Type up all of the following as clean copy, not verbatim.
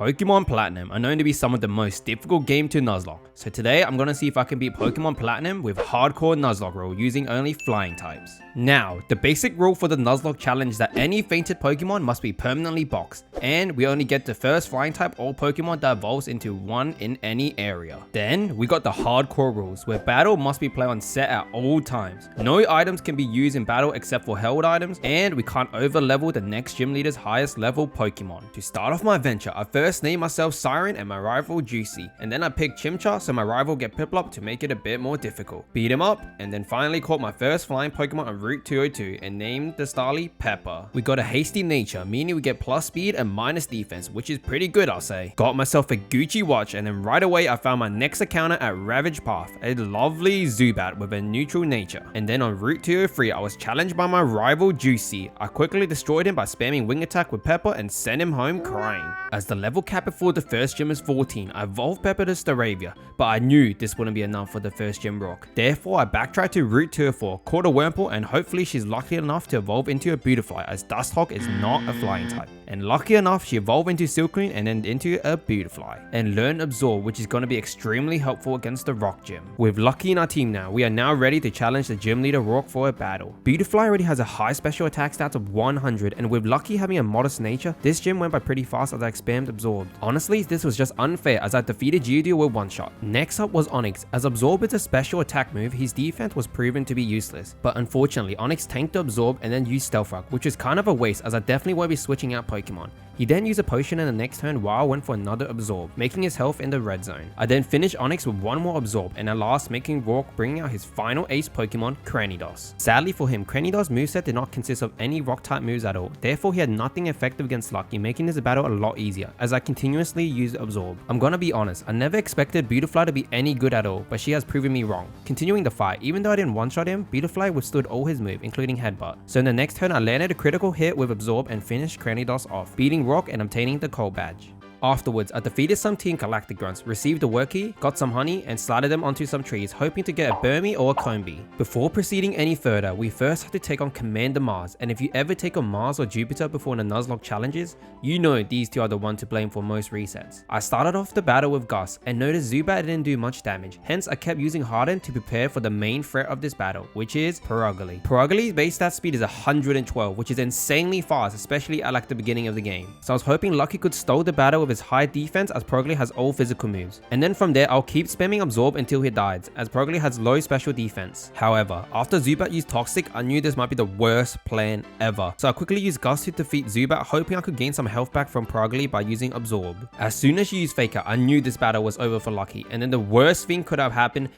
Pokémon Platinum are known to be some of the most difficult games to Nuzlocke, so today I'm gonna see if I can beat Pokémon Platinum with Hardcore Nuzlocke Rule using only flying types. Now, the basic rule for the Nuzlocke challenge is that any fainted Pokemon must be permanently boxed, and we only get the first flying type or Pokemon that evolves into one in any area. Then, we got the Hardcore Rules, where battle must be played on set at all times. No items can be used in battle except for held items, and we can't over level the next gym leader's highest level Pokemon. To start off my adventure, I first named myself Siren and my rival Juicy, and then I picked Chimchar so my rival get Piplup to make it a bit more difficult. Beat him up, and then finally caught my first flying Pokemon on Route 202 and named the Starly Pepper. We got a hasty nature, meaning we get plus speed and minus defense, which is pretty good I'll say. Got myself a Gucci watch, and then right away I found my next encounter at Ravage Path, a lovely Zubat with a neutral nature. And then on Route 203 I was challenged by my rival Juicy. I quickly destroyed him by spamming Wing Attack with Pepper and sent him home crying. As the level cap before the first gym is 14, I evolved Pepper to Staravia, but I knew this wouldn't be enough for the first gym rock. Therefore I backtracked to Route 204, caught a Wurmple, and hopefully she's lucky enough to evolve into a Beautifly, as Dusthawk is not a flying type. And lucky enough she evolved into Silcoon and then into a Beautifly, and learned Absorb, which is going to be extremely helpful against the rock gym. With Lucky in our team now, we are now ready to challenge the gym leader Rock for a battle. Beautifly already has a high special attack stats of 100, and with Lucky having a modest nature, this gym went by pretty fast as I spammed Absorbed. Honestly, this was just unfair as I defeated Geodude with one shot. Next up was Onix. As Absorb is a special attack move, his defense was proven to be useless, but unfortunately Onix tanked the Absorb and then used Stealth Rock, which is kind of a waste as I definitely won't be switching out Pokemon. He then used a potion in the next turn while I went for another Absorb, making his health in the red zone. I then finished Onix with one more Absorb, and at last making Rock bringing out his final ace Pokemon, Cranidos. Sadly for him, Cranidos' moveset did not consist of any rock type moves at all, therefore he had nothing effective against Lucky, making this battle a lot easier as I continuously used Absorb. I'm gonna be honest, I never expected Beautifly to be any good at all, but she has proven me wrong. Continuing the fight, even though I didn't one-shot him, Beautifly withstood all his moves, including Headbutt. So in the next turn I landed a critical hit with Absorb and finished Cranidos off, beating Rock and obtaining the Cold Badge. Afterwards, I defeated some Team Galactic Grunts, received a work key, got some honey, and slided them onto some trees, hoping to get a Burmy or a Combee. Before proceeding any further, we first have to take on Commander Mars, and if you ever take on Mars or Jupiter before the Nuzlocke challenges, you know these two are the one to blame for most resets. I started off the battle with Gus, and noticed Zubat didn't do much damage, hence I kept using Harden to prepare for the main threat of this battle, which is Perugly. Perugly's base stat speed is 112, which is insanely fast, especially at like the beginning of the game. So I was hoping Lucky could stall the battle with his high defense as Perugly has all physical moves, and then from there I'll keep spamming Absorb until he dies as Perugly has low special defense. However, after Zubat used Toxic, I knew this might be the worst plan ever, so I quickly used Gus to defeat Zubat, hoping I could gain some health back from Perugly by using Absorb. As soon as she used Fake Out, I knew this battle was over for Lucky, and then the worst thing could have happened.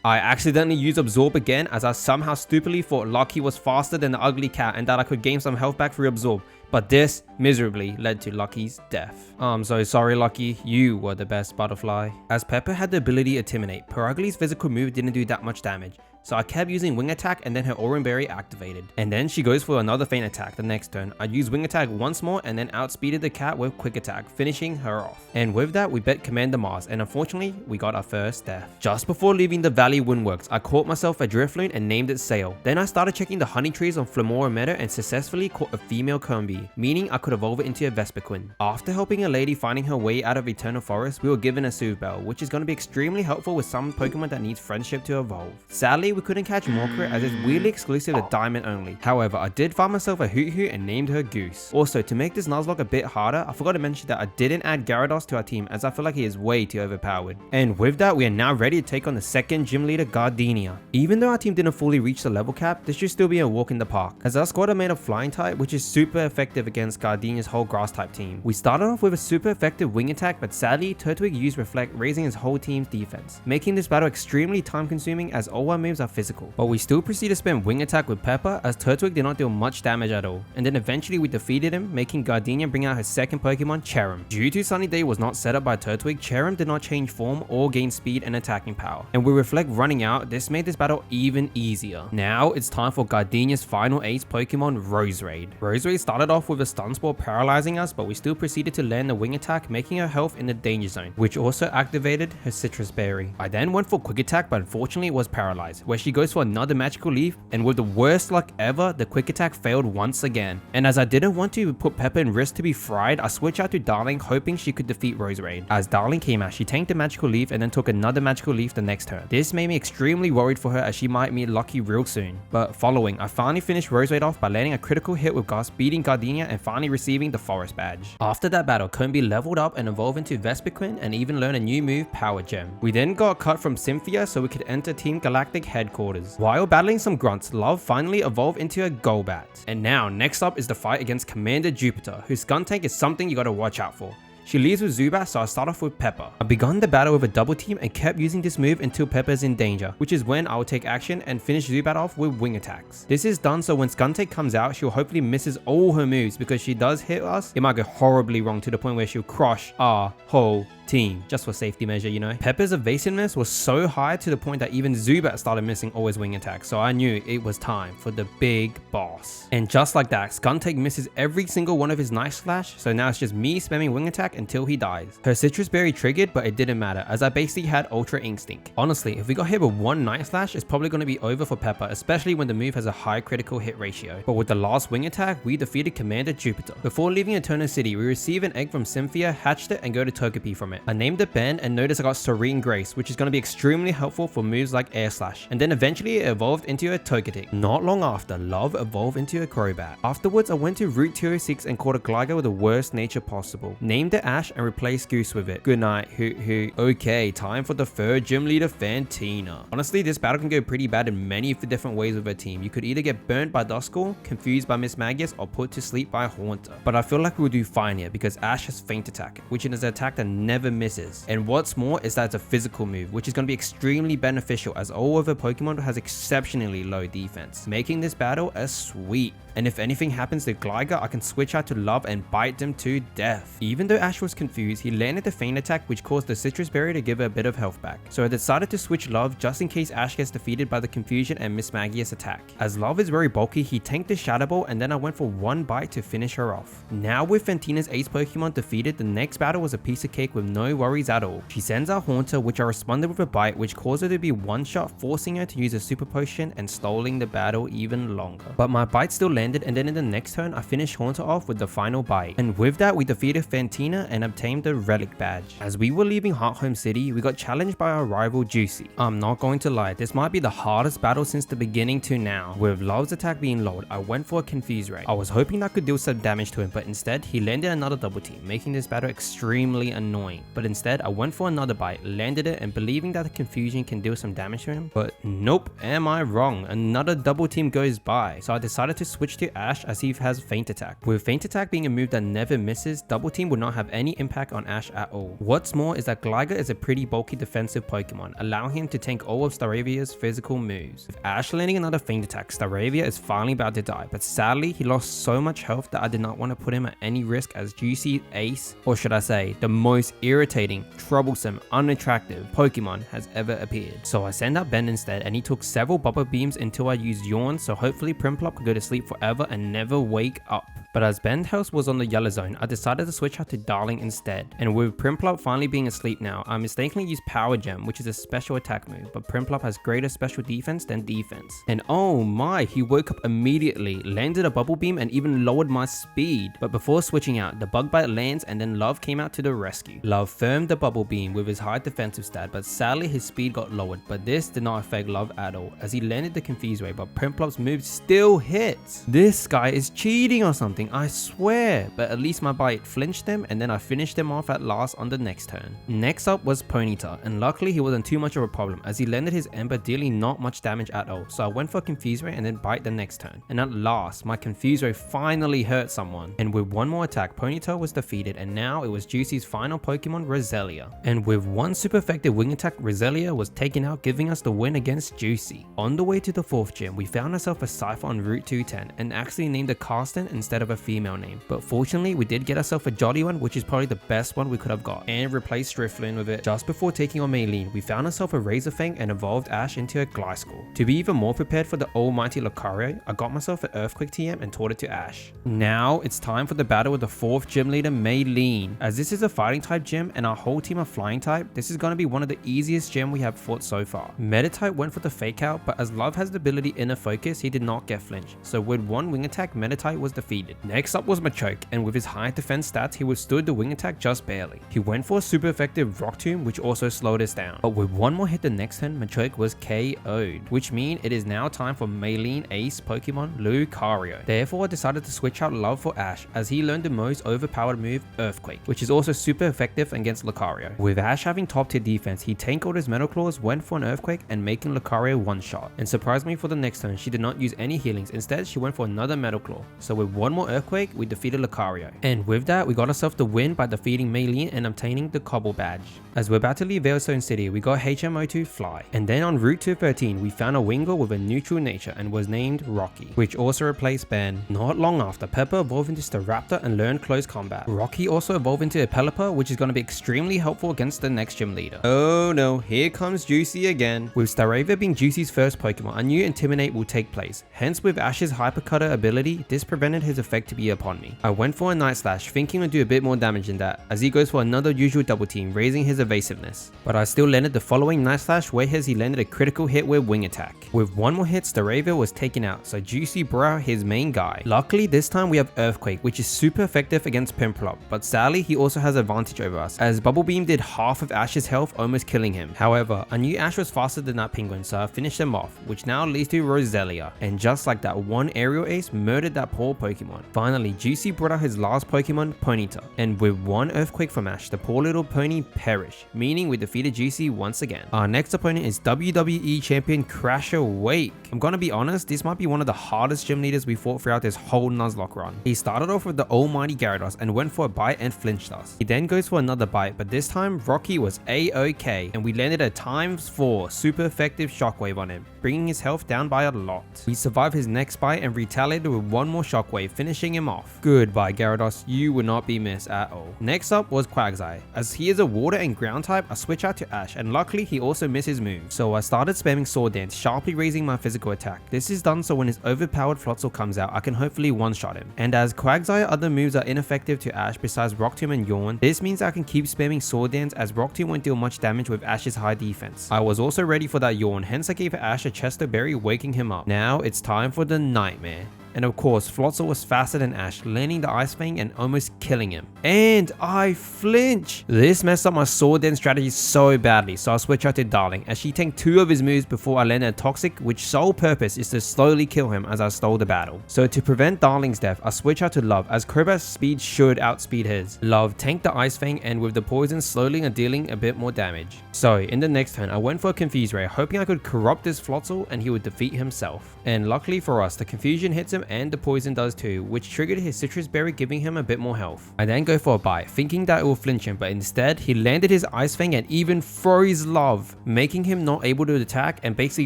I accidentally used Absorb again as I somehow stupidly thought Lucky was faster than the ugly cat and that I could gain some health back through Absorb. But this miserably led to Lucky's death. I'm so sorry Lucky, you were the best butterfly. As Pepper had the ability to Intimidate, Perugly's physical move didn't do that much damage, so I kept using Wing Attack and then her Oran Berry activated. And then she goes for another feint attack the next turn. I used Wing Attack once more and then outspeeded the cat with Quick Attack, finishing her off. And with that we bet Commander Mars, and unfortunately we got our first death. Just before leaving the Valley Windworks, I caught myself a Drifloon and named it Sail. Then I started checking the honey trees on Flamora Meadow and successfully caught a female Combee, meaning I could evolve it into a Vespiquen. After helping a lady finding her way out of Eternal Forest, we were given a Soothe Bell, which is going to be extremely helpful with some Pokemon that needs friendship to evolve. Sadly, we couldn't catch Morcrit as it's weirdly exclusive to Diamond only. However, I did find myself a Hoot Hoot and named her Goose. Also, to make this Nuzlocke a bit harder, I forgot to mention that I didn't add Gyarados to our team as I feel like he is way too overpowered. And with that, we are now ready to take on the second gym leader, Gardenia. Even though our team didn't fully reach the level cap, this should still be a walk in the park, as our squad are made of flying type, which is super effective against Gardenia's whole grass type team. We started off with a super effective Wing Attack, but sadly Turtwig used Reflect, raising his whole team's defense, making this battle extremely time consuming as all our moves are physical. But we still proceed to spam Wing Attack with Pepper as Turtwig did not deal much damage at all, and then eventually we defeated him, making Gardenia bring out her second Pokemon, Cherim. Due to Sunny Day was not set up by Turtwig, Cherim did not change form or gain speed and attacking power, and with Reflect running out, this made this battle even easier. Now it's time for Gardenia's final ace Pokemon, Roserade. Roserade started off with a Stun Spore paralyzing us, but we still proceeded to land the Wing Attack, making her health in the danger zone, which also activated her Citrus Berry. I then went for Quick Attack, but unfortunately it was paralyzed, where she goes for another magical leaf, and with the worst luck ever, the quick attack failed once again. And as I didn't want to put Pepper in risk to be fried, I switched out to Darling, hoping she could defeat Roseraid. As Darling came out, she tanked the magical leaf and then took another magical leaf the next turn. This made me extremely worried for her as she might meet Lucky real soon. But following, I finally finished Roseraid off by landing a critical hit with Gust, beating Gardenia and finally receiving the Forest Badge. After that battle, Combee leveled up and evolved into Vespiquen and even learned a new move, Power Gem. We then got cut from Cynthia so we could enter Team Galactic headquarters. While battling some grunts, Love finally evolved into a Golbat. And now, next up is the fight against Commander Jupiter, whose gun tank is something you gotta watch out for. She leaves with Zubat, so I start off with Pepper. I begun the battle with a double team and kept using this move until Pepper is in danger, which is when I will take action and finish Zubat off with wing attacks. This is done so when Skuntank comes out, she'll hopefully misses all her moves, because she does hit us, it might go horribly wrong to the point where she'll crush our whole team, just for safety measure, you know. Pepper's evasiveness was so high to the point that even Zubat started missing all his wing attacks, so I knew it was time for the big boss. And just like that, Skuntank misses every single one of his Night Slash, so now it's just me spamming wing attack until he dies. Her Citrus Berry triggered, but it didn't matter as I basically had Ultra Instinct. Honestly, if we got hit with one Night Slash, it's probably going to be over for Pepper, especially when the move has a high critical hit ratio. But with the last wing attack, we defeated Commander Jupiter. Before leaving Eternal City, we receive an egg from Cynthia, hatched it, and go to Togepi from it. I named it Ben and noticed I got Serene Grace, which is going to be extremely helpful for moves like Air Slash. And then eventually it evolved into a Togetic. Not long after, Love evolved into a Crobat. Afterwards, I went to Route 206 and caught a Gligar with the worst nature possible. Named it Ash and replaced Goose with it. Good night, hoot hoot. Okay, time for the third gym leader, Fantina. Honestly, this battle can go pretty bad in many different ways with her team. You could either get burnt by Duskull, confused by Miss Magius, or put to sleep by Haunter. But I feel like we'll do fine here because Ash has Feint Attack, which is an attack that never misses. And what's more is that it's a physical move, which is going to be extremely beneficial as all of her Pokemon has exceptionally low defense, making this battle a sweep. And if anything happens to Gligar, I can switch out to Love and bite them to death. Even though Ash was confused, he landed the Feint Attack, which caused the Citrus Berry to give her a bit of health back. So I decided to switch Love just in case Ash gets defeated by the Confusion and Miss Magius attack. As Love is very bulky, he tanked the Shadow Ball and then I went for one bite to finish her off. Now with Fantina's ace Pokemon defeated, the next battle was a piece of cake with no worries at all. She sends out Haunter, which I responded with a bite, which caused her to be one-shot, forcing her to use a Super Potion and stalling the battle even longer. But my bite still landed, and then in the next turn, I finished Haunter off with the final bite. And with that, we defeated Fantina and obtained the Relic Badge. As we were leaving Hearthome City, we got challenged by our rival Juicy. I'm not going to lie, this might be the hardest battle since the beginning to now. With Love's attack being lowered, I went for a Confuse Ray. I was hoping that could deal some damage to him, but instead, he landed another double team, making this battle extremely annoying. But instead, I went for another bite, landed it, and believing that the Confusion can deal some damage to him. But nope, am I wrong? Another double team goes by, so I decided to switch to Ash as he has Feint Attack. With Feint Attack being a move that never misses, double team would not have any impact on Ash at all. What's more is that Gligar is a pretty bulky defensive Pokemon, allowing him to tank all of Staravia's physical moves. With Ash landing another Feint Attack, Staravia is finally about to die, but sadly he lost so much health that I did not want to put him at any risk as Juicy Ace, or should I say, the most irritating, troublesome, unattractive Pokemon has ever appeared. So I sent out Ben instead, and he took several Bubble Beams until I used Yawn, so hopefully Primplop could go to sleep forever and never wake up. But as Ben's house was on the yellow zone, I decided to switch out to Darling instead. And with Primplop finally being asleep now, I mistakenly used Power Gem, which is a special attack move, but Primplop has greater special defense than defense. And oh my, he woke up immediately, landed a Bubble Beam and even lowered my speed. But before switching out, the Bug Bite lands and then Love came out to the rescue. Love firmed the Bubble Beam with his high defensive stat, but sadly his speed got lowered, but this did not affect Love at all, as he landed the Confuse Ray, but Primplop's move still hits. This guy is cheating or something, I swear, but at least my bite flinched him, and then I finished him off at last on the next turn. Next up was Ponyta, and luckily he wasn't too much of a problem, as he landed his Ember dealing not much damage at all, so I went for Confuse Ray and then bite the next turn. And at last, my Confuse Ray finally hurt someone, and with one more attack, Ponyta was defeated, and now it was Juicy's final Pokemon, Roselia. And with one super effective wing attack, Roselia was taken out, giving us the win against Juicy. On the way to the 4th gym, we found ourselves a Cypher on Route 210, and actually named a Karsten instead of a a female name, but fortunately we did get ourselves a jolly one, which is probably the best one we could have got, and replaced Drifloon with it. Just before taking on Maylene, we found ourselves a Razorfang and evolved Ash into a Gliscor. To be even more prepared for the almighty Lucario, I got myself an Earthquake TM and taught it to Ash. Now it's time for the battle with the 4th gym leader, Maylene. As this is a fighting type gym and our whole team are flying type, this is going to be one of the easiest gym we have fought so far. Meta-type went for the fake out, but as Love has the ability Inner Focus, he did not get flinch, so with one wing attack, Meta-type was defeated. Next up was Machoke, and with his high defense stats, he withstood the wing attack just barely. He went for a super effective Rock Tomb, which also slowed us down, but with one more hit the next turn, Machoke was KO'd, which means it is now time for Maylene Ace Pokemon Lucario. Therefore, I decided to switch out Love for Ash, as he learned the most overpowered move, Earthquake, which is also super effective against Lucario. With Ash having top tier defense, he tanked all his Metal Claws, went for an Earthquake, and making Lucario one shot. And surprised me for the next turn, she did not use any healings, instead she went for another Metal Claw. So with one more Earthquake, we defeated Lucario. And with that, we got ourselves the win by defeating Maylene and obtaining the Cobble badge. As we're about to leave Veilstone City, we got HMO2 Fly. And then on Route 213, we found a Wingull with a neutral nature and was named Rocky, which also replaced Ben. Not long after, Pepper evolved into Staraptor and learned close combat. Rocky also evolved into a Pelipper, which is going to be extremely helpful against the next gym leader. Oh no, here comes Juicy again. With Staravia being Juicy's first Pokemon, I knew Intimidate will take place. Hence, with Ash's Hypercutter ability, this prevented his effect to be upon me. I went for a Night Slash, thinking to do a bit more damage than that, as he goes for another usual double team, raising his evasiveness. But I still landed the following Night Slash, where he landed a critical hit with Wing Attack. With one more hit, Staravia was taken out, so Juicy brought out his main guy. Luckily, this time we have Earthquake, which is super effective against Pimplop, but sadly, he also has advantage over us, as Bubble Beam did half of Ash's health, almost killing him. However, I knew Ash was faster than that Penguin, so I finished him off, which now leads to Roselia. And just like that, one aerial ace murdered that poor Pokemon. Finally, Juicy brought out his last Pokemon, Ponyta, and with one Earthquake from Ash, the poor little pony perished, meaning we defeated Juicy once again. Our next opponent is WWE Champion Crasher Wake. I'm gonna be honest, this might be one of the hardest gym leaders we fought throughout this whole Nuzlocke run. He started off with the almighty Gyarados and went for a bite and flinched us. He then goes for another bite, but this time Rocky was A-OK, and we landed a ×4 super effective Shockwave on him, bringing his health down by a lot. We survived his next bite and retaliated with one more Shockwave, finishing him off. Goodbye Gyarados, you will not be missed at all. Next up was Quagsire. As he is a water and ground type, I switch out to Ash, and luckily he also missed his move. So I started spamming Sword Dance, sharply raising my physical attack. This is done so when his overpowered Floatzel comes out, I can hopefully one-shot him. And as Quagsire other moves are ineffective to Ash besides Rock Tomb and Yawn, this means I can keep spamming Sword Dance, as Rock Tomb won't deal much damage with Ash's high defense. I was also ready for that Yawn, hence I gave Ash a Chesto Berry, waking him up. Now it's time for the Nightmare. And of course, Floatzel was faster than Ash, landing the Ice Fang and almost killing him. And I flinch! This messed up my Sword Dance strategy so badly, so I switch out to Darling, as she tanked 2 of his moves before I landed a Toxic, which sole purpose is to slowly kill him as I stole the battle. So to prevent Darling's death, I switch out to Love, as Crobat's speed should outspeed his. Love tanked the Ice Fang, and with the poison slowly dealing a bit more damage. So in the next turn, I went for a Confuse Ray, hoping I could corrupt this Floatzel and he would defeat himself. And luckily for us, the Confusion hits him and the poison does too, which triggered his Citrus Berry, giving him a bit more health. I then go for a bite, thinking that it will flinch him, but instead he landed his Ice Fang and even froze Love, making him not able to attack and basically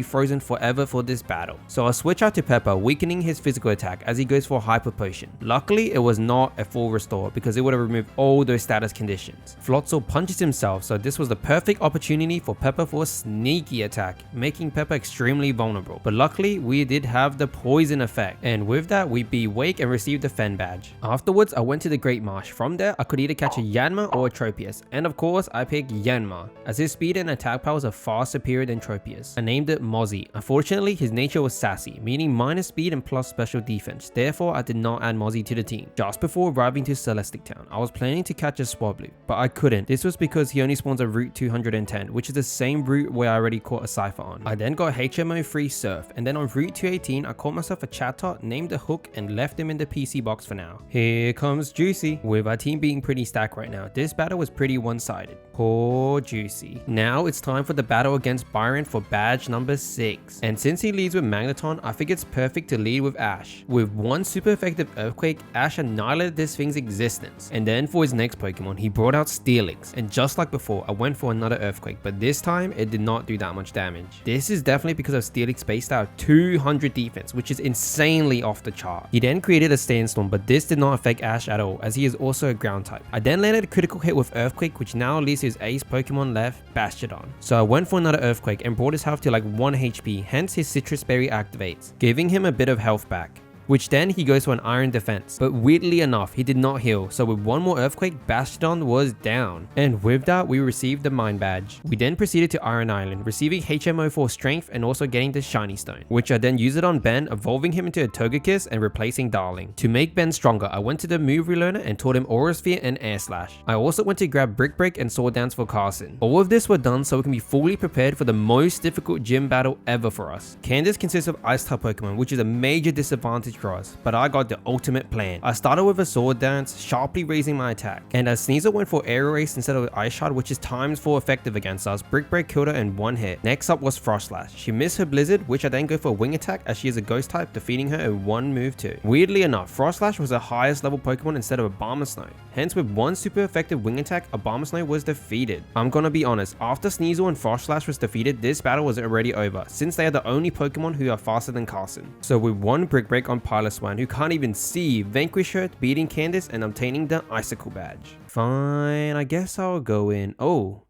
frozen forever for this battle. So I switch out to Pepper, weakening his physical attack as he goes for a Hyper Potion. Luckily, it was not a full restore because it would have removed all those status conditions. Floatzel punches himself, so this was the perfect opportunity for Pepper for a sneaky attack, making Pepper extremely vulnerable. But luckily, we did have the poison effect, and with that, we beat Wake and received the Fen badge. Afterwards, I went to the Great Marsh. From there, I could either catch a Yanma or a Tropius, and of course, I picked Yanma, as his speed and attack powers are far superior than Tropius. I named it Mozzie. Unfortunately, his nature was sassy, meaning minus speed and plus special defense. Therefore, I did not add Mozzie to the team. Just before arriving to Celestic Town, I was planning to catch a Swablu, but I couldn't. This was because he only spawns on Route 210, which is the same route where I already caught a Cypher on. I then got HMO free Surf, and then on Route 218, I caught myself a Chatot, named a Hook, and left him in the PC box for now. Here comes Juicy. With our team being pretty stacked right now, this battle was pretty one-sided. Poor Juicy. Now it's time for the battle against Byron for badge number 6. And since he leads with Magneton, I think it's perfect to lead with Ash. With one super effective Earthquake, Ash annihilated this thing's existence. And then for his next Pokemon, he brought out Steelix. And just like before, I went for another Earthquake, but this time it did not do that much damage. This is definitely because of Steelix based out 200 defense, which is insanely off the chart. He then created a Sandstorm, but this did not affect Ash at all as he is also a ground type. I then landed a critical hit with Earthquake, which now leads to his ace Pokemon left, Bastiodon. So I went for another Earthquake and brought his health to like 1 HP, hence his Citrus Berry activates, giving him a bit of health back, which then he goes for an Iron Defense. But weirdly enough, he did not heal, so with one more Earthquake, Bastiodon was down. And with that, we received the Mind Badge. We then proceeded to Iron Island, receiving HMO for Strength and also getting the Shiny Stone, which I then used it on Ben, evolving him into a Togekiss and replacing Darling. To make Ben stronger, I went to the Move Relearner and taught him Aura Sphere and Air Slash. I also went to grab Brick Break and Sword Dance for Carson. All of this were done so we can be fully prepared for the most difficult gym battle ever for us. Candace consists of Ice-type Pokemon, which is a major disadvantage for us, but I got the ultimate plan. I started with a Sword Dance, sharply raising my attack, and as Sneasel went for Aerial Ace instead of Ice Shard, which is times 4 effective against us, Brick Break killed her in 1 hit. Next up was Frost Slash. She missed her Blizzard, which I then go for Wing Attack as she is a Ghost type, defeating her in 1 move too. Weirdly enough, Frost Slash was the highest level Pokemon instead of Abomasnow. Hence, with 1 super effective Wing Attack, Abomasnow was defeated. I'm gonna be honest, after Sneasel and Frost Slash was defeated, this battle was already over, since they are the only Pokemon who are faster than Carson. So with 1 Brick Break on Piloswine, who can't even see, vanquish her, beating Candace and obtaining the Icicle Badge. Fine, I guess I'll go in. Oh,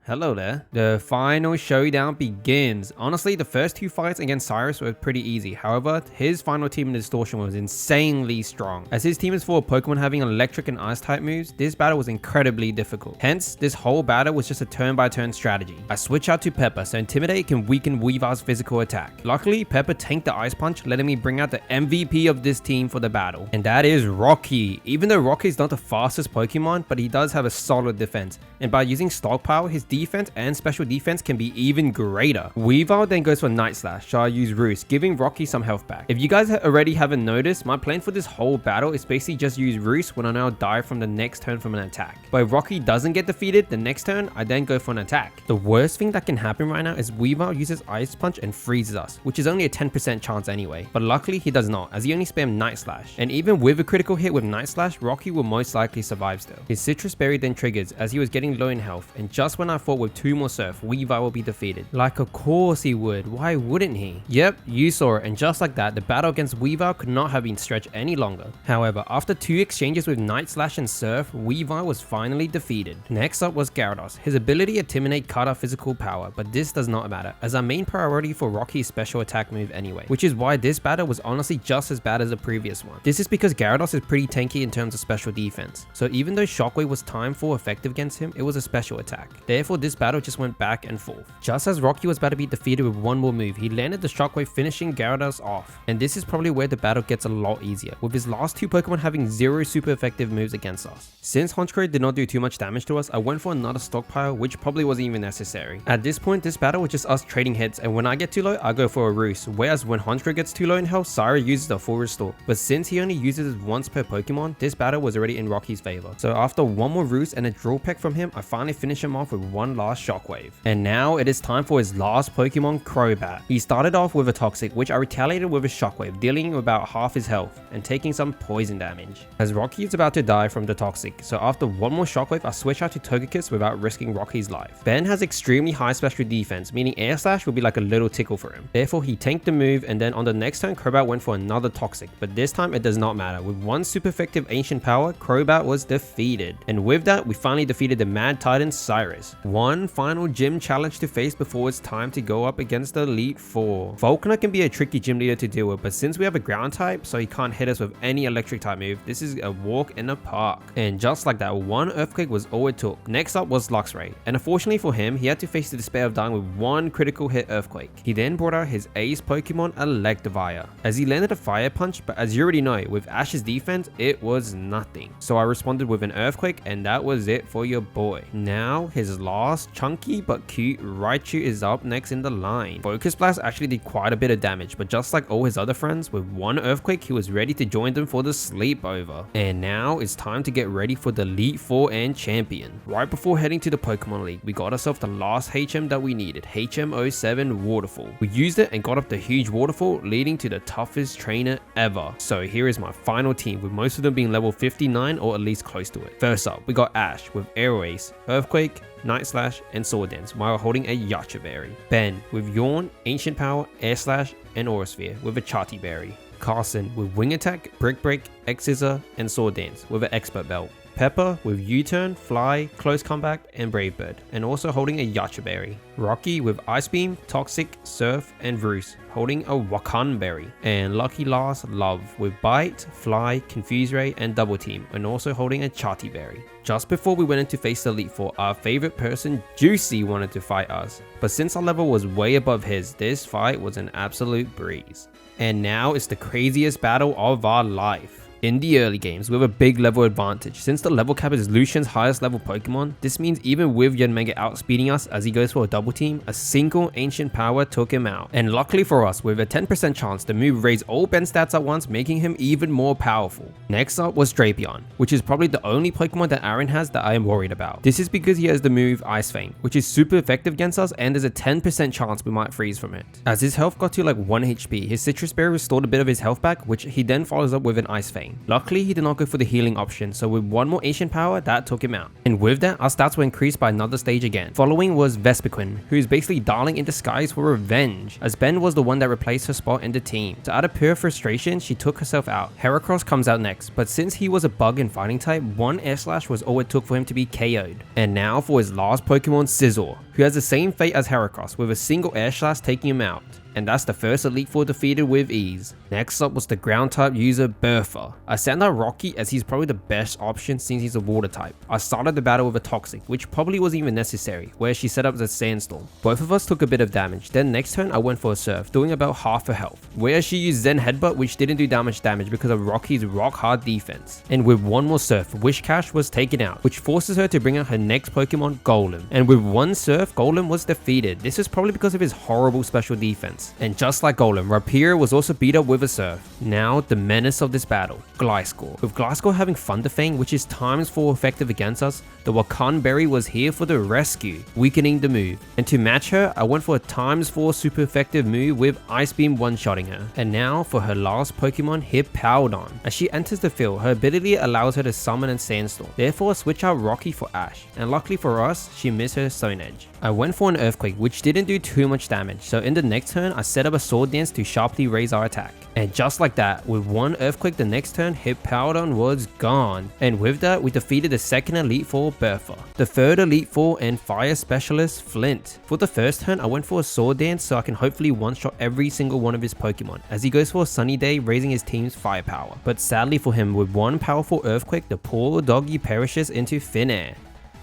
hello there. The final showdown begins. Honestly, the first 2 fights against Cyrus were pretty easy. However, his final team in Distortion was insanely strong. As his team is full of Pokemon having electric and ice type moves, this battle was incredibly difficult. Hence, this whole battle was just a turn-by-turn strategy. I switch out to Pepper so Intimidate can weaken Weavar's physical attack. Luckily, Pepper tanked the Ice Punch, letting me bring out the MVP of this team for the battle. And that is Rocky. Even though Rocky is not the fastest Pokemon, but he does have a solid defense. And by using Stockpile, his defense and special defense can be even greater. Weavile then goes for Night Slash, so I use Roost, giving Rocky some health back. If you guys already haven't noticed, my plan for this whole battle is basically just use Roost when I now die from the next turn from an attack. But if Rocky doesn't get defeated the next turn, I then go for an attack. The worst thing that can happen right now is Weavile uses Ice Punch and freezes us, which is only a 10% chance anyway. But luckily he does not, as he only spammed Night Slash. And even with a critical hit with Night Slash, Rocky will most likely survive still. His Citrus Berry then triggers as he was getting low in health, and just when I thought with 2 more Surf, Weavile will be defeated. Like of course he would, why wouldn't he? Yep, you saw it, and just like that, the battle against Weavile could not have been stretched any longer. However, after 2 exchanges with Night Slash and Surf, Weavile was finally defeated. Next up was Gyarados. His ability Intimidate cut our physical power, but this does not matter, as our main priority for Rocky's special attack move anyway, which is why this battle was honestly just as bad as the previous one. This is because Gyarados is pretty tanky in terms of special defense, so even though Shockwave was time 4 effective against him, it was a special attack. Therefore, this battle just went back and forth. Just as Rocky was about to be defeated with 1 more move, he landed the Shockwave, finishing Gyarados off. And this is probably where the battle gets a lot easier, with his last 2 Pokemon having 0 super effective moves against us. Since Honchkrow did not do too much damage to us, I went for another Stockpile, which probably wasn't even necessary. At this point, this battle was just us trading hits, and when I get too low, I go for a Roost, whereas when Honchkrow gets too low in health, Cyrus uses a full restore. But since he only uses it once per Pokemon, this battle was already in Rocky's favor. So after 1 more Roost and a Drill Peck from him, I finally finish him off with 1 last Shockwave. And now it is time for his last Pokemon, Crobat. He started off with a Toxic, which I retaliated with a Shockwave, dealing about half his health and taking some poison damage. As Rocky is about to die from the Toxic, so after 1 more Shockwave, I switch out to Togekiss without risking Rocky's life. Ben has extremely high special defense, meaning Air Slash will be like a little tickle for him. Therefore, he tanked the move, and then on the next turn, Crobat went for another Toxic, but this time it does not matter. With 1 super effective Ancient Power, Crobat was defeated. And with that, we finally defeated the Mad Titan Cyrus. 1 final gym challenge to face before it's time to go up against the Elite Four. Falconer can be a tricky gym leader to deal with, but since we have a ground type, so he can't hit us with any electric type move, this is a walk in the park. And just like that, 1 Earthquake was all it took. Next up was Luxray, and unfortunately for him, he had to face the despair of dying with 1 critical hit Earthquake. He then brought out his ace Pokemon Electivire, as he landed a Fire Punch, but as you already know, with Ash's defense, it was nothing. So I responded with an Earthquake, and that was it for your boy. Now, his last chunky but cute Raichu is up next in the line. Focus Blast actually did quite a bit of damage, but just like all his other friends, with 1 Earthquake, he was ready to join them for the sleepover. And now it's time to get ready for the Elite Four and Champion. Right before heading to the Pokemon League, we got ourselves the last HM that we needed, HM07 Waterfall. We used it and got up the huge waterfall, leading to the toughest trainer ever. So here is my final team, with most of them being level 59 or at least close to it. First up, we got Ash with Aerial Ace, Earthquake, Night Slash, and Sword Dance while holding a Yacha Berry. Ben with Yawn, Ancient Power, Air Slash, and Aura Sphere with a Chati Berry. Carson with Wing Attack, Brick Break, X-Scissor, and Sword Dance with an Expert Belt. Pepper with U-Turn, Fly, Close Combat, and Brave Bird, and also holding a Yacha Berry. Rocky with Ice Beam, Toxic, Surf, and Roost, holding a Wakan Berry. And Lucky Last Love with Bite, Fly, Confuse Ray, and Double Team, and also holding a Chati Berry. Just before we went in to face the Elite Four, our favorite person, Juicy, wanted to fight us. But since our level was way above his, this fight was an absolute breeze. And now it's the craziest battle of our life. In the early games, we have a big level advantage. Since the level cap is Lucian's highest level Pokemon, this means even with Yanmega outspeeding us as he goes for a double team, a single ancient power took him out. And luckily for us, with a 10% chance, the move raised all Ben's stats at once, making him even more powerful. Next up was Drapion, which is probably the only Pokemon that Aaron has that I am worried about. This is because he has the move Ice Fang, which is super effective against us, and there's a 10% chance we might freeze from it. As his health got to like 1 HP, his Citrus Berry restored a bit of his health back, which he then follows up with an Ice Fang. Luckily, he did not go for the healing option, so with one more ancient power, that took him out. And with that, our stats were increased by another stage again. Following was Vespiquen, who is basically darling in disguise for revenge, as Ben was the one that replaced her spot in the team. So out of pure frustration, she took herself out. Heracross comes out next, but since he was a bug and fighting type, one Air Slash was all it took for him to be KO'd. And now for his last Pokemon, Scizor, who has the same fate as Heracross, with a single Air Slash taking him out. And that's the first Elite Four defeated with ease. Next up was the ground type user Bertha. I sent out Rocky as he's probably the best option since he's a water type. I started the battle with a Toxic, which probably wasn't even necessary, where she set up as a Sandstorm. Both of us took a bit of damage, then next turn I went for a Surf, doing about half her health, where she used Zen Headbutt, which didn't do damage because of Rocky's rock hard defense. And with one more Surf, Wishcash was taken out, which forces her to bring out her next Pokemon, Golem. And with one Surf, Golem was defeated. This is probably because of his horrible special defense. And just like Golem, Rapier was also beat up with a Surf. Now, the menace of this battle, Gliscor. With Gliscor having Thunder Fang, which is ×4 effective against us, the Wakan Berry was here for the rescue, weakening the move. And to match her, I went for a ×4 super effective move with Ice Beam one-shotting her. And now for her last Pokemon, Hippowdon. As she enters the field, her ability allows her to summon and Sandstorm. Therefore, I switch out Rocky for Ash. And luckily for us, she missed her Stone Edge. I went for an Earthquake, which didn't do too much damage, so in the next turn, I set up a Sword Dance to sharply raise our attack. And just like that, with one Earthquake the next turn, Hippowdon was gone. And with that, we defeated the second Elite Four, Bertha. The third Elite Four and Fire Specialist, Flint. For the first turn, I went for a Sword Dance so I can hopefully one-shot every single one of his Pokemon, as he goes for a Sunny Day, raising his team's firepower. But sadly for him, with one powerful Earthquake, the poor doggy perishes into thin air.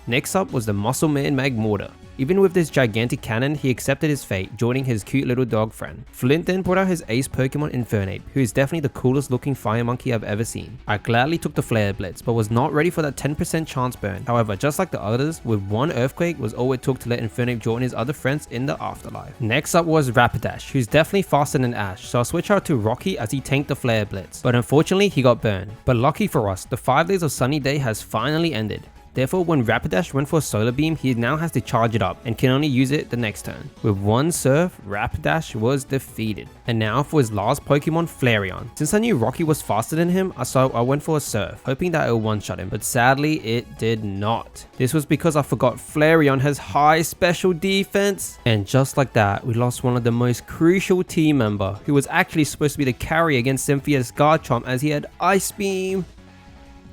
Next up was the Muscle Man Magmortar. Even with this gigantic cannon, he accepted his fate, joining his cute little dog friend. Flint then brought out his ace Pokemon Infernape, who is definitely the coolest looking fire monkey I've ever seen. I gladly took the Flare Blitz, but was not ready for that 10% chance burn. However, just like the others, with one Earthquake was all it took to let Infernape join his other friends in the afterlife. Next up was Rapidash, who's definitely faster than Ash, so I switched out to Rocky as he tanked the Flare Blitz. But unfortunately, he got burned. But lucky for us, the 5 days of Sunny Day has finally ended. Therefore, when Rapidash went for a Solar Beam, he now has to charge it up and can only use it the next turn. With one Surf, Rapidash was defeated. And now for his last Pokemon, Flareon. Since I knew Rocky was faster than him, I went for a Surf, hoping that it would one-shot him, but sadly it did not. This was because I forgot Flareon has high special defense. And just like that, we lost one of the most crucial team member, who was actually supposed to be the carry against Cynthia's Garchomp as he had Ice Beam.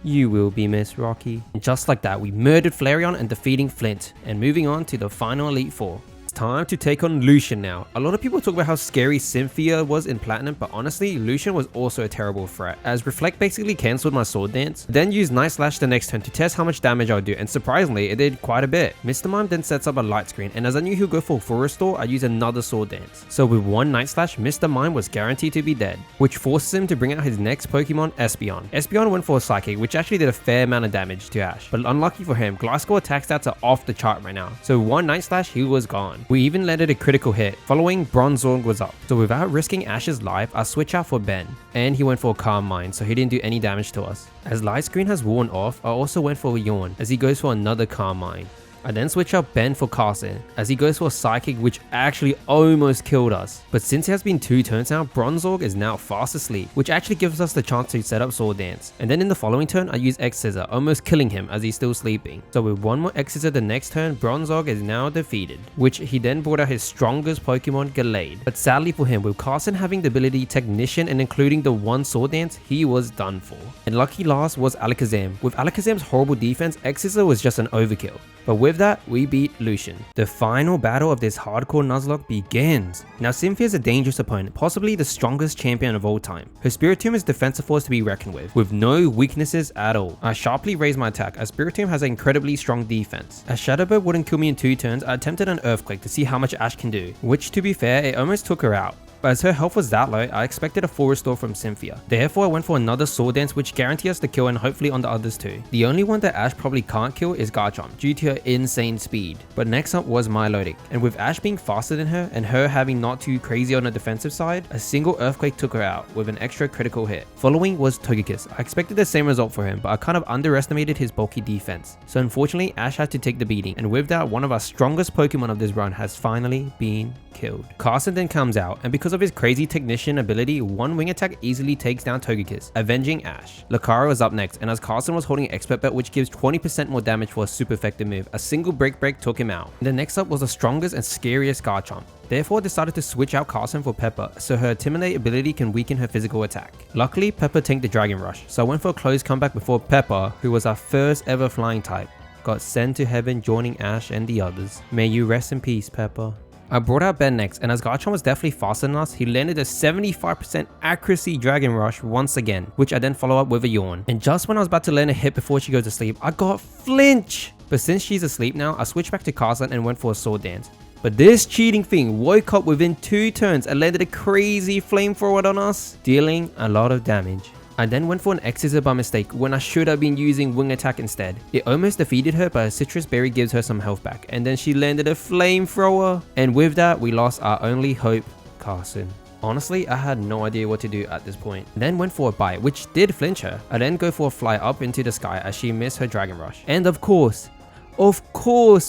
You will be missed, Rocky. And just like that, we murdered Flareon and defeating Flint. And moving on to the final Elite Four. It's time to take on Lucian now. A lot of people talk about how scary Cynthia was in Platinum, but honestly, Lucian was also a terrible threat, as Reflect basically cancelled my Sword Dance, then used Night Slash the next turn to test how much damage I would do, and surprisingly, it did quite a bit. Mr. Mime then sets up a Light Screen, and as I knew he would go for Full Restore, I used another Sword Dance. So with one Night Slash, Mr. Mime was guaranteed to be dead, which forces him to bring out his next Pokemon, Espeon. Espeon went for a Psychic, which actually did a fair amount of damage to Ash, but unlucky for him, Gliscor attack stats are off the chart right now, so one Night Slash, he was gone. We even landed a critical hit. Following, Bronzorg was up, so without risking Ash's life, I switch out for Ben, and he went for a Calm Mind, so he didn't do any damage to us. As Light Screen has worn off, I also went for a Yawn, as he goes for another Calm Mind. I then switch out Ben for Carson, as he goes for a Psychic which actually almost killed us. But since it has been 2 turns now, Bronzorg is now fast asleep, which actually gives us the chance to set up Sword Dance. And then in the following turn, I use X-Scissor, almost killing him as he's still sleeping. So with one more X-Scissor the next turn, Bronzorg is now defeated, which he then brought out his strongest Pokemon, Gallade. But sadly for him, with Carson having the ability Technician and including the 1 Sword Dance, he was done for. And lucky last was Alakazam. With Alakazam's horrible defense, X-Scissor was just an overkill. But with that, we beat Lucian. The final battle of this Hardcore Nuzlocke begins. Now Cynthia is a dangerous opponent, possibly the strongest champion of all time. Her Spiritomb is defensive force to be reckoned with no weaknesses at all. I sharply raised my attack as Spiritomb has an incredibly strong defense. As Shadow Bird wouldn't kill me in 2 turns, I attempted an Earthquake to see how much Ash can do, which to be fair, it almost took her out. But as her health was that low, I expected a full restore from Cynthia. Therefore, I went for another Sword Dance which guarantees us the kill and hopefully on the others too. The only one that Ash probably can't kill is Garchomp due to her insane speed. But next up was Milotic, and with Ash being faster than her and her having not too crazy on the defensive side, a single Earthquake took her out with an extra critical hit. Following was Togekiss. I expected the same result for him, but I kind of underestimated his bulky defense. So unfortunately, Ash had to take the beating, and with that, one of our strongest Pokemon of this run has finally been killed. Carson then comes out, and because of his crazy Technician ability, 1 wing attack easily takes down Togekiss, avenging Ash. Lucario was up next, and as Carson was holding Expert Belt which gives 20% more damage for a super effective move, a single Break took him out. And the next up was the strongest and scariest Garchomp. Therefore, I decided to switch out Carson for Pepper, so her Intimidate ability can weaken her physical attack. Luckily, Pepper tanked the Dragon Rush, so I went for a close comeback before Pepper, who was our first ever flying type, got sent to heaven joining Ash and the others. May you rest in peace, Pepper. I brought out Ben next, and as Garchomp was definitely faster than us, he landed a 75% accuracy Dragon Rush once again, which I then follow up with a Yawn. And just when I was about to land a hit before she goes to sleep, I got Flinch! But since she's asleep now, I switched back to Carson and went for a Sword Dance. But this cheating thing woke up within 2 turns and landed a crazy flamethrower on us, dealing a lot of damage. I then went for an X-Scissor by mistake when I should have been using Wing Attack instead. It almost defeated her, but a Citrus Berry gives her some health back, and then she landed a Flamethrower. And with that, we lost our only hope, Carson. Honestly, I had no idea what to do at this point. Then went for a Bite, which did flinch her. I then go for a Fly up into the sky as she missed her Dragon Rush. And of course,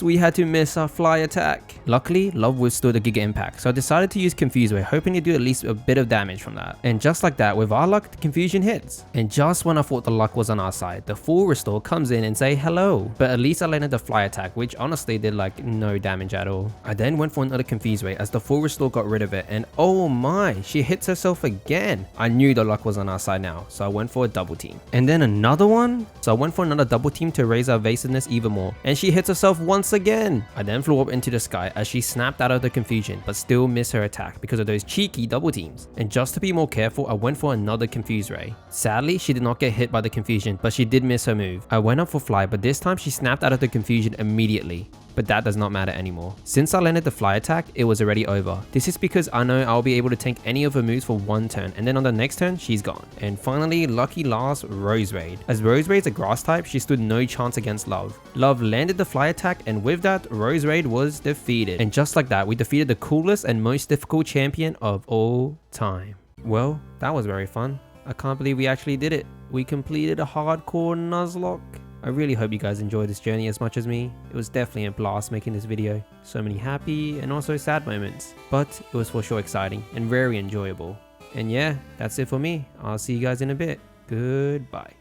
we had to miss our fly attack. Luckily, Love withstood a Giga Impact, so I decided to use Confuse Ray, hoping to do at least a bit of damage from that. And just like that, with our luck, the Confusion hits. And just when I thought the luck was on our side, the full restore comes in and say hello. But at least I landed the fly attack, which honestly did like no damage at all. I then went for another Confuse Ray as the full restore got rid of it, and oh my, she hits herself again. I knew the luck was on our side now, so I went for a double team. And then another one, so I went for another double team to raise our evasiveness even more. And she hits herself once again. I then flew up into the sky as she snapped out of the confusion, but still missed her attack because of those cheeky double teams. And just to be more careful, I went for another Confuse Ray. Sadly, she did not get hit by the confusion, but she did miss her move. I went up for Fly, but this time she snapped out of the confusion immediately. But that does not matter anymore. Since I landed the fly attack, it was already over. This is because I know I'll be able to tank any of her moves for 1 turn, and then on the next turn, she's gone. And finally, lucky last, Rose Raid. As Rose Raid's a grass type, she stood no chance against Love. Love landed the fly attack, and with that, Rose Raid was defeated. And just like that, we defeated the coolest and most difficult champion of all time. Well, that was very fun. I can't believe we actually did it. We completed a Hardcore Nuzlocke. I really hope you guys enjoyed this journey as much as me. It was definitely a blast making this video. So many happy and also sad moments. But it was for sure exciting and very enjoyable. And yeah, that's it for me. I'll see you guys in a bit. Goodbye.